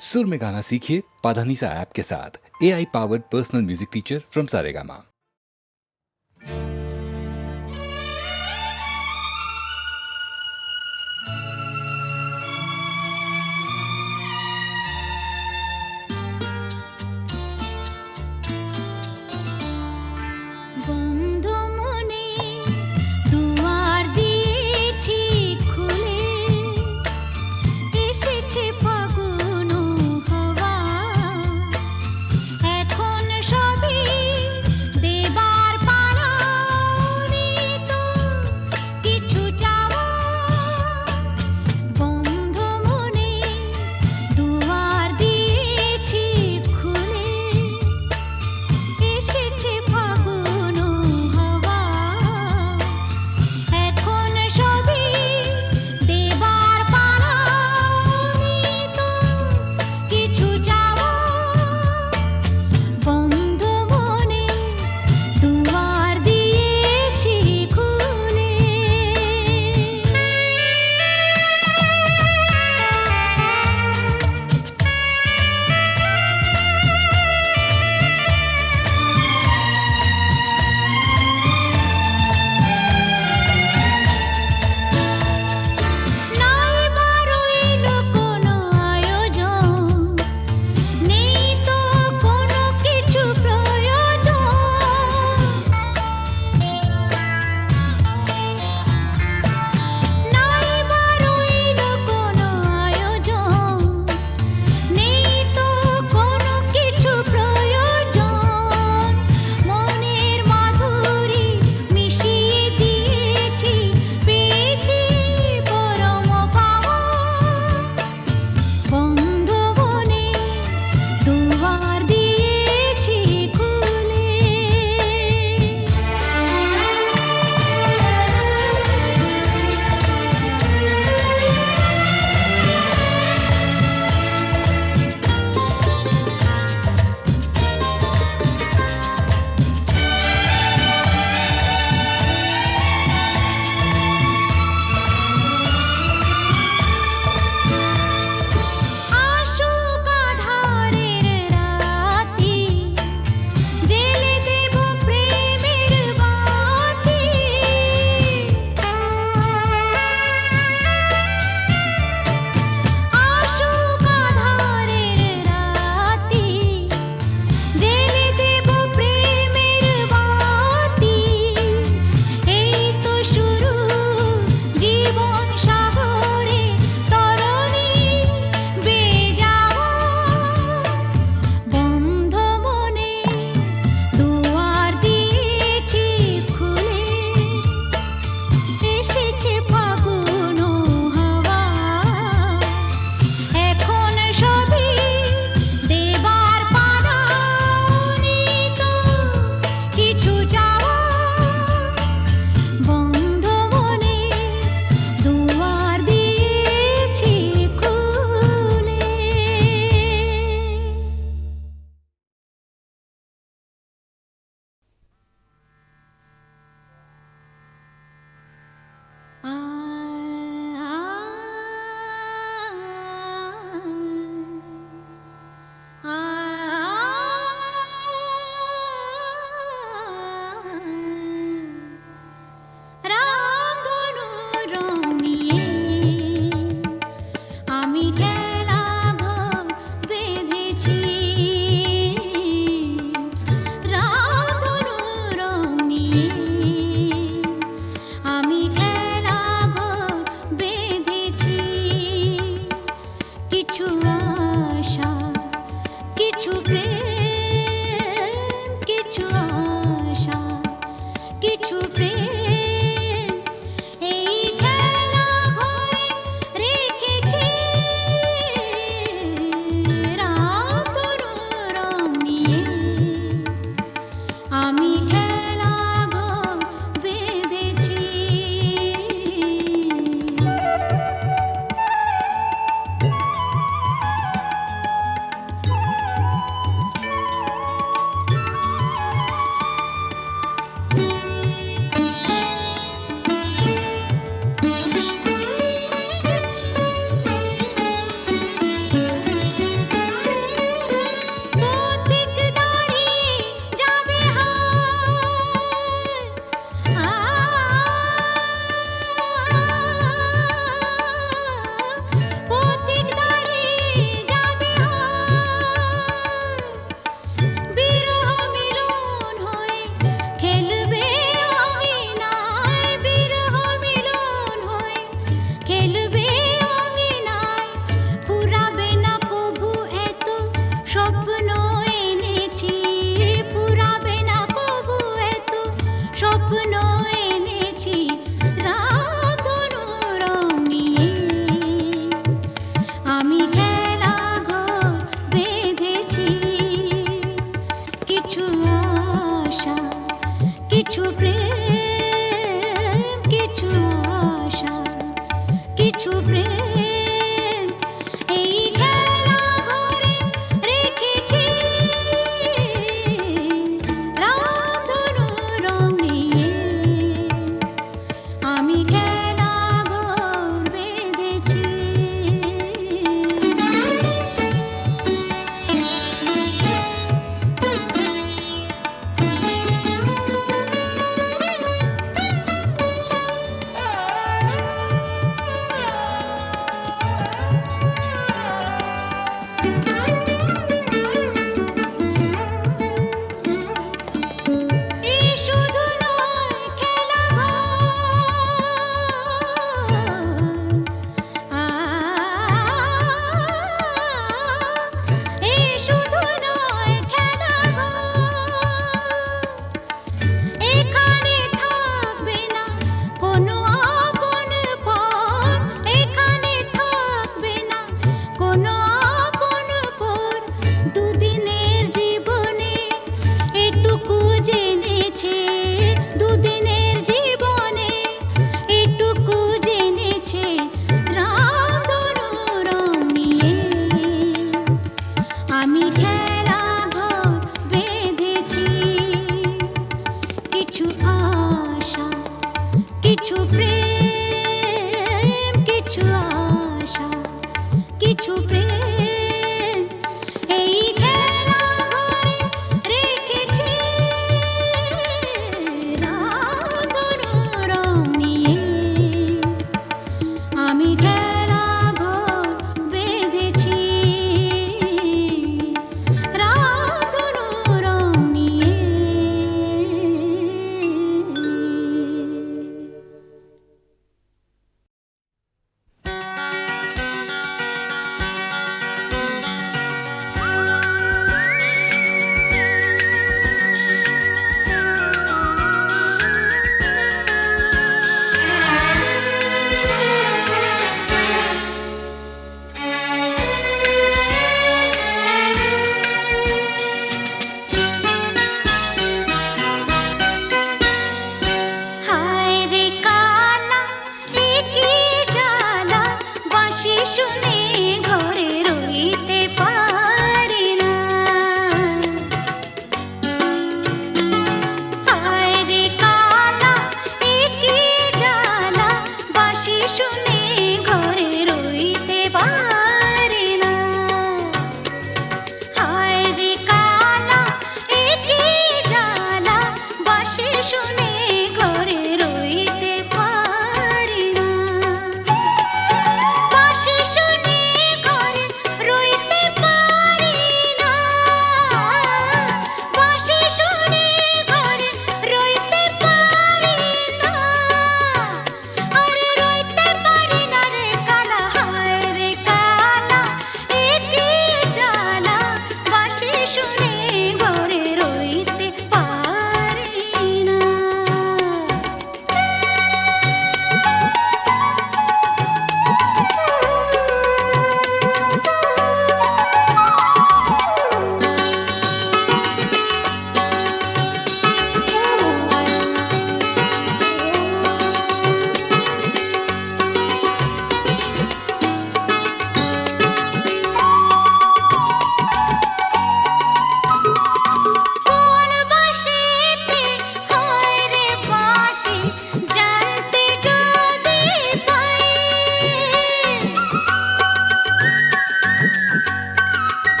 सुर में गाना सीखिए पाधानीसा ऐप के साथ। AI powered personal music teacher from Saregama.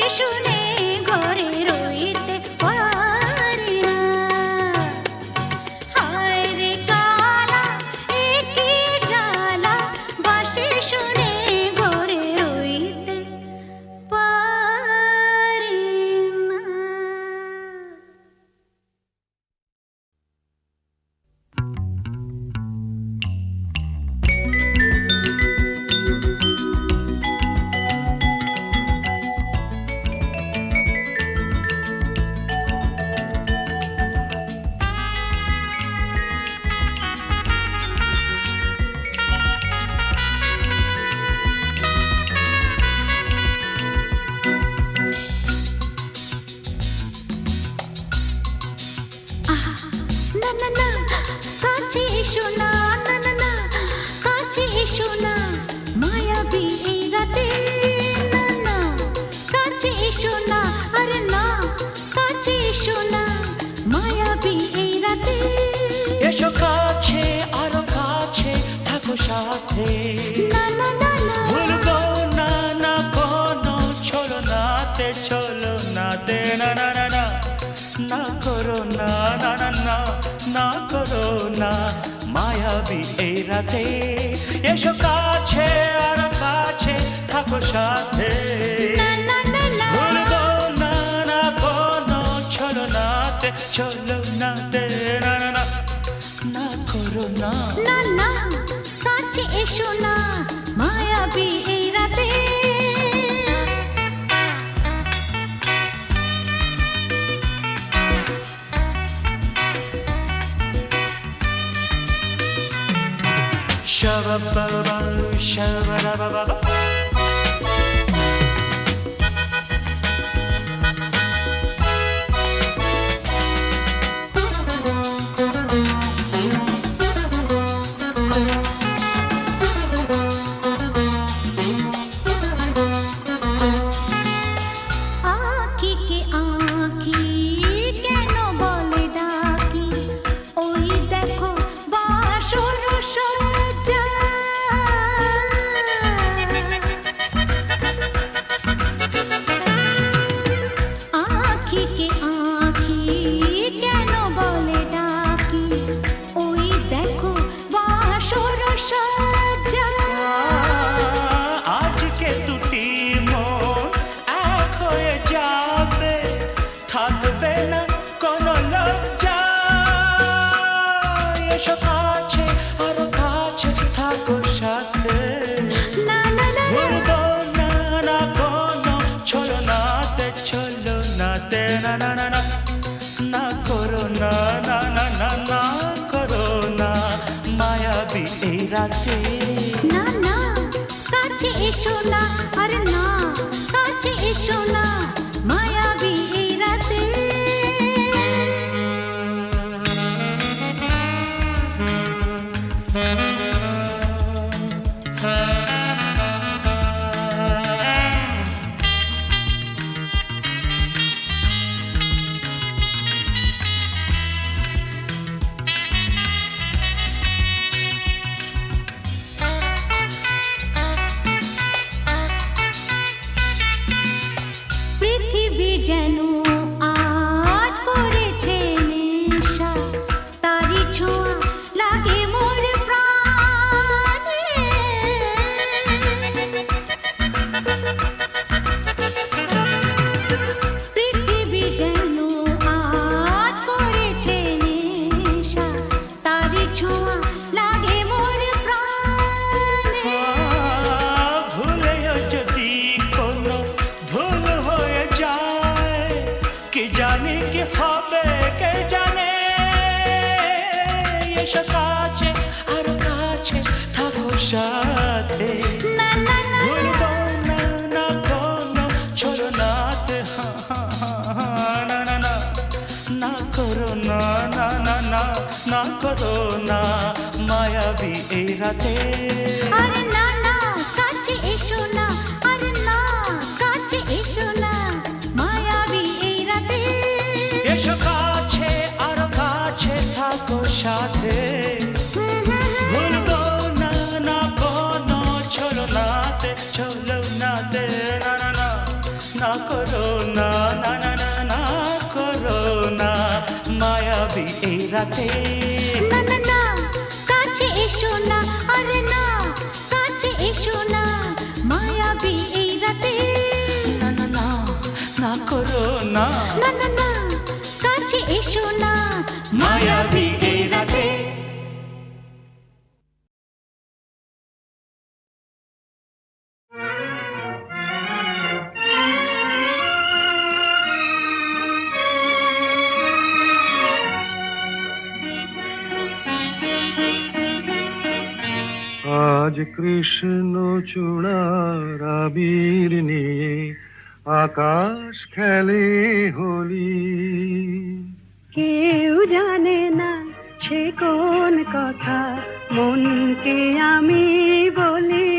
শুনে ঘরে এসো না, না না না, কাছে এসো না, মায়াবী এই রাতে, না না, কাছে এসো না, আরে না, কাছে এসো না, মায়াবী এই রাতে। এসো কাছে আরো কাছে থাকো সাথে, না না না না, ভুলবো না না কোনো ছলনাতে, ছলনাতে না না না না, না করো না না না না, না করো না মায়াবী এই রাতে। এসো কাছে আরো কাছে থাকো সাথে, না না না না, ভুলবো না না কোনো ছলনাতে, ছলনাতে না না না, না করো না। না না, কাছে এসো না, মায়াবী এই রাতে। Shabba-ba-ba, shabba-da-ba-ba-ba. আঁখিকে আঁখি কেন বলে ডাকি, ওই দেখো বাসর সজ্জা। আঁখিকে আঁখি কেন বলে ডাকি, ওই দেখো বাসর সজ্জা। আজকে দুটি মন এক হয়ে যাবে, থাকবে না কোনো লজ্জা। এসো কাছে আরো কাছে থাকো সাথে, না না না, ভুলবো না না কোনো ছলনাতে, ছলনাতে না না না না, না করো না না না না, না করো না মায়াবী এই রাতে। না না, কাছে এসো না, আরে না, কাছে এসো না, মায়াবী এই রাতে। পৃথিবী যেন আজ করেছে নেশা, তারি ছোঁয়া লাগে মোর প্রাণে। পৃথিবী যেন আজ করেছে নেশা, তারি ছোঁয়া লাগে মোর প্রাণে। ভুলেও যদি কোনো ভুল হয়ে যায়, কি জানি কি হবে কে জানে। এসো কাছে আরো কাছে থাকো সাথে, না না না, ভুলবো না না কোনো ছলনাতে, না না না, না করো না না না না, না করো না মায়াবী এই রাতে। আরে না না, কাছে এসো না, আরে না, কাছে এসো না, মায়াবী এই রাতে। এসো কাছে আরো কাছে থাকো সাথে, ভুলবো না না কোনো ছলনাতে, ছলনাতে না না না, না করো না না না না, না করো না মায়াবী এই রাতে। না না না, কাছে এসো না, আরে না, কাছে এসো না, মায়াবী এই রাতে। না না না, না করো না না না না, কাছে এসো না, মায়াবী এই রাতে। আজ কৃষ্ণ চূড়ার আবির নিয়ে আকাশ খেলে হোলি। কেউ জানে না সে কোন কথা মনকে আমি বলি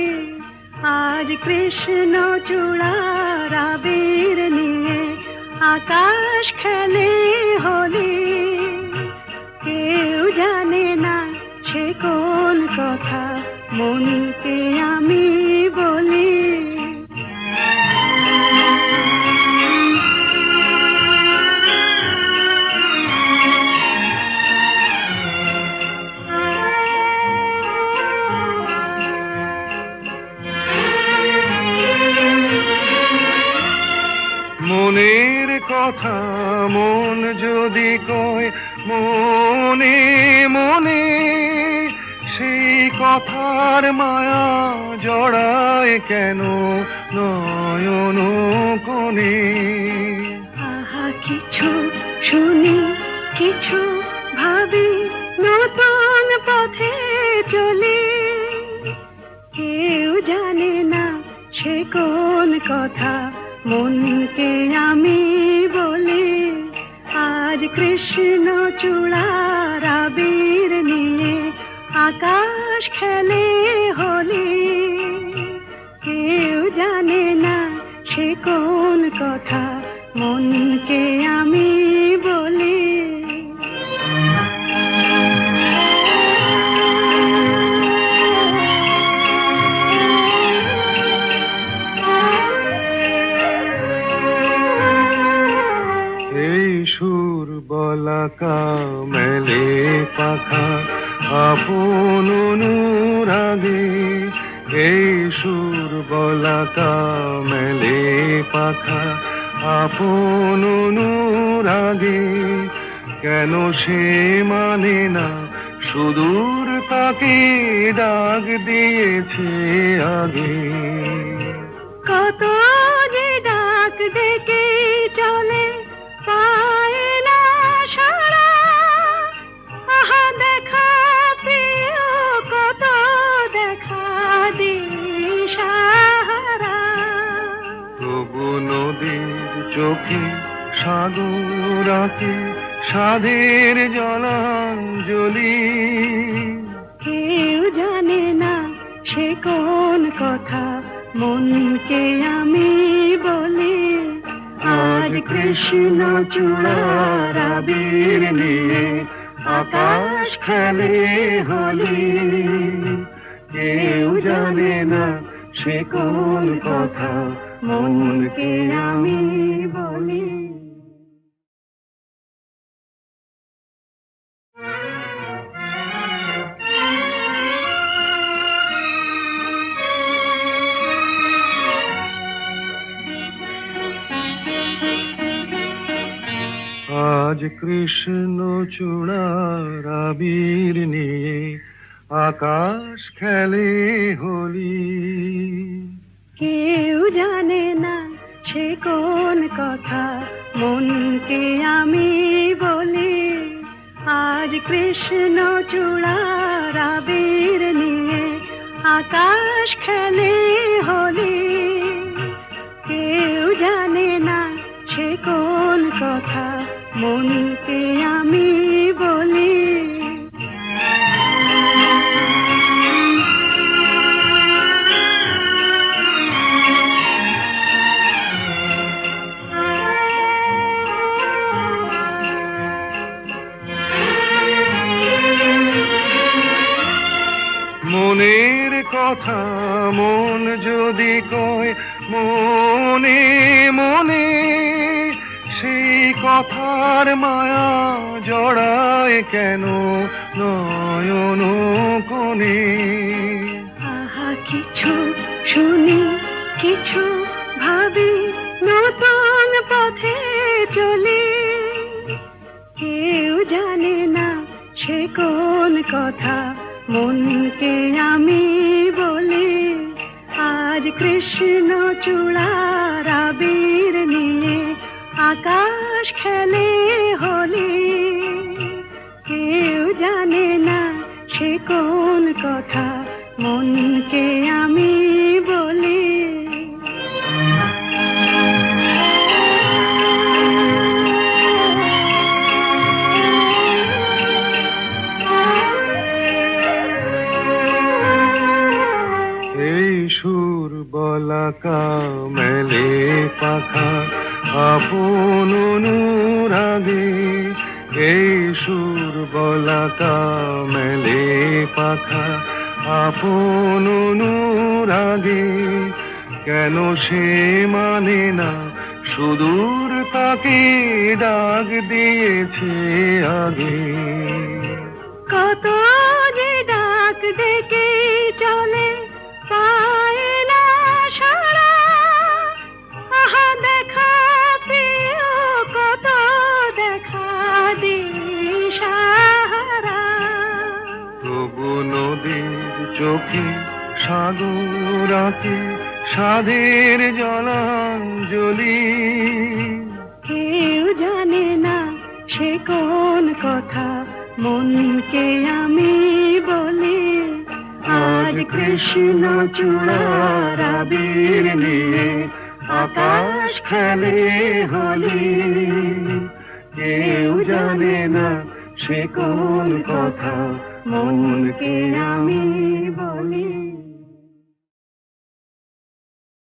আজ কৃষ্ণ চূড়ার আবির নিয়ে আকাশ খেলে হোলি কেউ জানে না সে কোন কথা মনকে আমি বলি মনের কথা মন যদি কয় মনে মনে সেই কথার মায়া জড়ায় কেন নয়ন কোণে আহা কিছু শুনি কিছু ভাবি নতুন পথে চলি কেউ জানে না সে কোন কথা মনকে আমি বলি আজ কৃষ্ণ চূড়ার আবির নিয়ে আকাশ খেলে হোলি কেউ জানে না সে কোন কথা মনকে আমি বলি এই সুর বলাকা মেলে পাখা আপন অনুরাগে এই সুর বলাকা মেলে পাখা আপন অনুরাগে কেন সে মানে না সুদূর তাকে ডাক দিয়েছে আগে কত যে ডাক ডেকে চলে পায় না সারা আহা দেখা প্রিয় কত দেখা দিশাহারা তবু নদীর চোখে সাগর আঁকে সাধের জলাঞ্জলি কেউ জানে না সে কোন কথা মনকে আমি বলি আজ কৃষ্ণ চূড়ার আবির নিয়ে আকাশ খেলে হোলি কেউ জানে না সে কোন কথা মনকে আমি বলি আজ কৃষ্ণ চূড়ার আবির নিয়ে আকাশ খেলে হোলি কেউ জানে না সে কোন কথা মনকে আমি বলি আজ কৃষ্ণ চূড়ার আবির নিয়ে আকাশ খেলে হোলি কেউ জানে না সে কোন কথা মনকে আমি বলি মনের কথা মন যদি কয় মনে মনে সেই কথার মায়া জড়ায় কেন নয়ন কোণে আহা কিছু শুনি কিছু ভাবি নতুন পথে চলি কেউ জানে না সে কোন কথা মনকে আমি বলি আজ কৃষ্ণ চূড়ার আবির নিয়ে আকাশ খেলে হোলি কেউ জানে না সে কোন কথা মনকে আমি বলি আপন অনুরাগে এই সুর বলাকা মেলে পাখা আপন অনুরাগে কেন সে মানে না সুদূর তাকে ডাক দিয়েছে আগে কত যে ডাক ডেকে চলে পায় না সারা আহা দেখা প্রিয় কত দেখা দিশাহারা তবু নদীর চোখে সাগর আঁকে সাধের জলাঞ্জলি কেউ জানে না সে কোন কথা মনকে আমি বলি আজ কৃষ্ণ চূড়ার আবির নিয়ে আকাশ খেলে হোলি কেউ জানে না সে কোন কথা মনকে আমি বলি